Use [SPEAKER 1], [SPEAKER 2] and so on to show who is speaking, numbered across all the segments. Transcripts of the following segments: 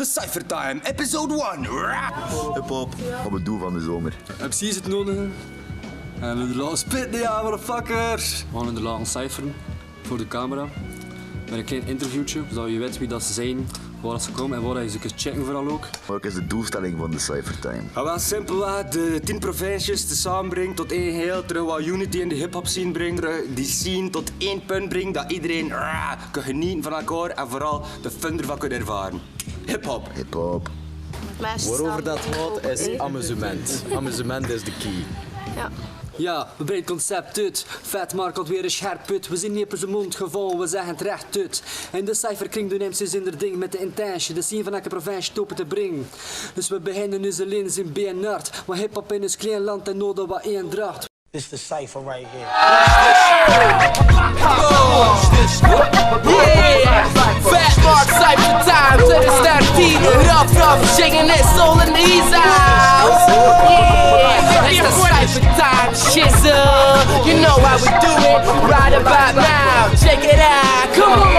[SPEAKER 1] de Cypher Time, episode 1.
[SPEAKER 2] Hip-hop, op het doel van de zomer.
[SPEAKER 3] MC's het nodig. En we laten spitten, ja, motherfuckers. We gaan in de laten cijferen voor de camera. Met een klein interviewtje, zodat je weet wie dat ze zijn, waar ze komen en waar je ze kunt checken vooral ook.
[SPEAKER 2] Wat is de doelstelling van de Cypher Time?
[SPEAKER 1] Gaan wel simpelweg de 10 provincies te samenbrengen tot één geheel, terug wat unity in de hip-hop scene brengen, terug die scene tot één punt brengen, dat iedereen kan genieten van elkaar en vooral de fun ervan kan ervaren. Hip-hop.
[SPEAKER 2] Hip-hop.
[SPEAKER 4] Waarover dat gaat is amusement. Amusement is de key.
[SPEAKER 5] Ja.
[SPEAKER 3] Ja, we brengen het concept uit. Vet Mark had weer een scherp put. We zijn niet op zijn mond gevallen, we zeggen het recht uit. En de cijferkring doen MC's in der ding met de intentie de scene van elke provincie topen te brengen. Dus we beginnen nu zijn lens in BNR. Maar hip-hop in ons klein land en nodig wat één draagt.
[SPEAKER 6] This is the cipher right here.
[SPEAKER 7] Fat Mark Cypher Time to the start team. Rough, shaking that soul in these house. Yeah, it's the Cypher Time shizzle. You know how we do it right about now. Check it out, come on.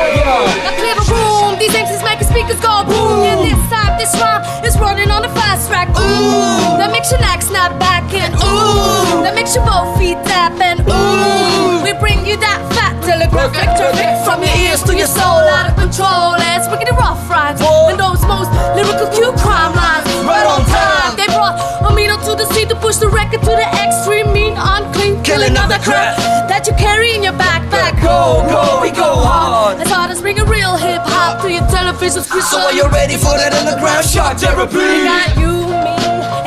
[SPEAKER 5] Now clear the room, these MCs making speakers go boom. And this time, this rhyme is running on the fast track. Ooh, that makes your neck snap back and ooh, that makes your both feet tap and ooh, we bring you that fat telegraph victory from your ears to your soul, out of control. Let's bring the rough rhymes and those most lyrical cute crime lines right on time. They brought Amino to the scene to push the record to the extreme, mean, unclean, killing of the crap that you carry in your backpack. Go, we go hard. As hard as bringing real hip hop to your television screen.
[SPEAKER 7] So are you ready for that underground shock therapy?
[SPEAKER 5] We got you, me,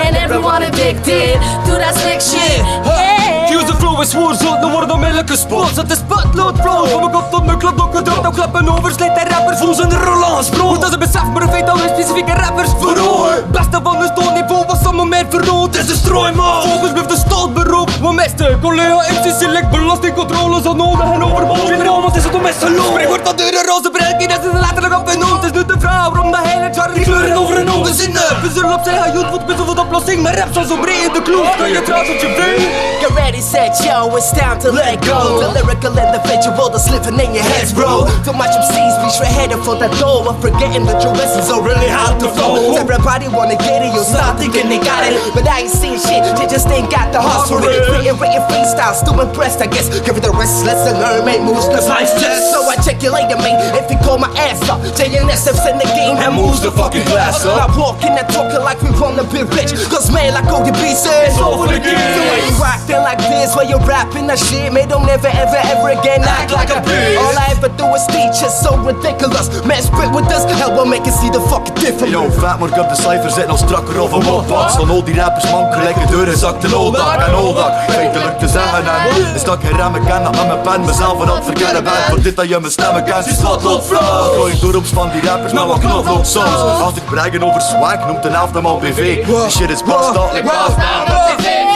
[SPEAKER 5] and everyone addicted to that slick shit. Yeah.
[SPEAKER 1] Fuse the flow is woord, zo, dan worden onmiddellijke spots. Het is potlood flow, van mijn kop tot mijn klap, dokken druk, nou klappen over, slijt de rappers. Voel zijn Roland bro. Dat is een besef, maar een feit dat we specifieke rappers verhoor. Beste van de stoelniveau was op moment verrood. Het is een strooiman. Volgens blijft de staalberoep. We mesten, collega, MC select, belastingcontrole zo nodig en overbodig. Generaal, wat is het om mes te lopen? Spring wordt van de roze brek, dat is letterlijk op en om. Het is nu de vraag waarom de hele Charlie kleuren over en om. We zinnen, we zullen op zijn hajoet, wat best wat oplossing. Maar rap zo breed in de kloef, kun je trouwens op je been.
[SPEAKER 7] Get ready, set, yo, it's time to let go. The lyrical individual that's living in your heads, bro. Too much MCs be straight headed for that door. We're forgetting that your lessons are really hard to flow. Everybody wanna get it, you start thinking they got it. But I ain't seen shit, they just ain't got the heart for it. Written freestyles, too impressed, I guess. Give it the rest, lesson learn, make moves, cause life's just. So I check you later, mate, if you call my ass up. JNSF's in the game, and moves the fucking glass up. Not walking and talking like we wanna be rich. Cause man, like ODB says, it's over the game. So when you acting like this, while you're rapping that shit, man, don't ever, ever again act like a bitch. All I ever do is teach, it's so ridiculous. Man, spit with us, hell, we'll make it see the fucking difference.
[SPEAKER 2] Yo, vet Mark op de cijfer zit nog strakker of een mopbox. Van al die rappers man, gelijk de deur zakt de oldak en oldak. Feitelijk te zeggen en is dat ik geen remmen ken, dat met mijn pen mezelf aan het verkennen ben. Voor dit dat je mijn stemmen kent, is wat tot flow. Gooi doorops van die rappers met wat knoflook soms. Als ik braggen over swag, noemt de helft hem al BV. Die shit is basta, like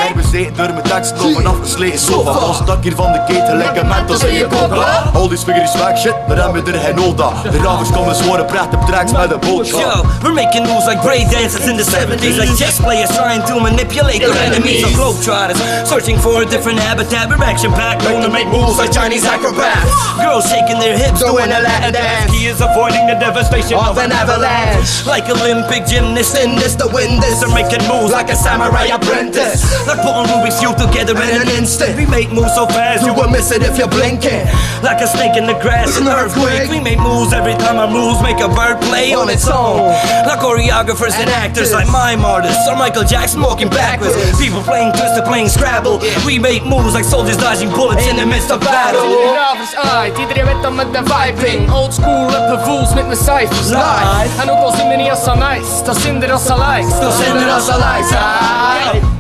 [SPEAKER 2] mij bezeten door mijn tekst, nog een afgesleten sofa. Als dat hier van de keten, lekker mentos in je kop. Al die swingers swag shit, daar hebben we er geen nota. De ravers komen zware praten op tracks met een boodschap.
[SPEAKER 8] Yo, we're making moves like break dancers in the 70s, like chess players trying to manipulate their enemies. So globetrotters, searching for a different habitat. We're action-packed, known to make moves like Chinese acrobats. Girls shaking their hips, doing a Latin dance. He is avoiding the devastation of an avalanche. Like Olympic gymnasts in this to win this. They're making moves like a samurai apprentice. Like putting Rubik's Cube together in an instant. We make moves so fast, you will miss it if you're blinking. Like a snake in the grass, an earthquake. We make moves every time our moves make a bird play on its own. Like choreographers and actors, like mime artists or Michael Jackson walking backwards. People playing Twister, playing Scrabble. We make moves like soldiers dodging bullets in the midst of battle.
[SPEAKER 9] Avonds uit, iedereen weet dan met de vibing. Old school rapper fools met mijn cijfers live. En ook al zien we niet als zo nice, dan zien er als zo likes.
[SPEAKER 7] Dan zijn er als likes.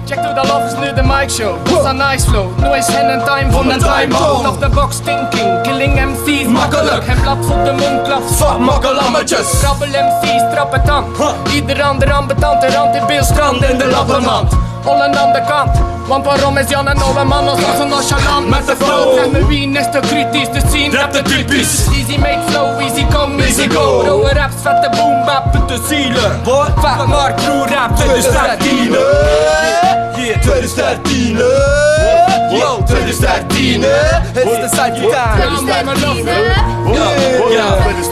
[SPEAKER 9] Check to the love is nu de mic show. What's a nice flow? No is hen en time van de time out of the box thinking. Killing MC's makkelijk. En plat voor de mondklap.
[SPEAKER 7] Fuck makkelammetjes.
[SPEAKER 9] Trappel MC's, trappen tand. Ieder ander ambetante rand in beelstrand in de lappenmand. Holland aan de kant. Want waarom is Jan en Olleman als zo nonchalant met de flow? Zeg me wie is te kritisch, de scene rap de typisch. Easy make flow, easy come, easy go. Rauwe raps, vette boom bap, de zielen. What? Fat Mark, crew rap, 2013.
[SPEAKER 7] Yeah, 2013. Yo, 2013. It's the cypher time.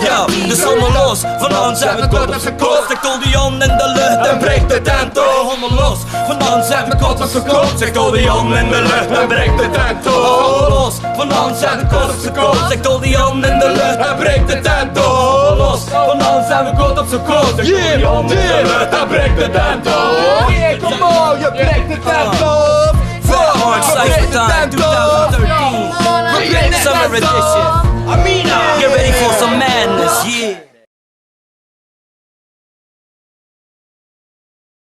[SPEAKER 8] Ja, de zon los, vanavond zijn we kort op z'n kop. Zegt Odeon in de lucht en breekt de tent op. Handen los, vanavond zijn we kort op z'n kop. Zegt Odeon in de lucht en breekt de tent op. Handen los, vanavond zijn we kort op z'n kop. Zegt Odeon in de lucht en breekt de tent op. Handen los, vanavond zijn we kort op z'n kop. Zegt Odeon in de lucht en breekt de tent op.
[SPEAKER 7] Come on, je breekt de tent op.
[SPEAKER 8] Hard Cypher Time 2013 Summer Edition. Get ready for some madness, yeah.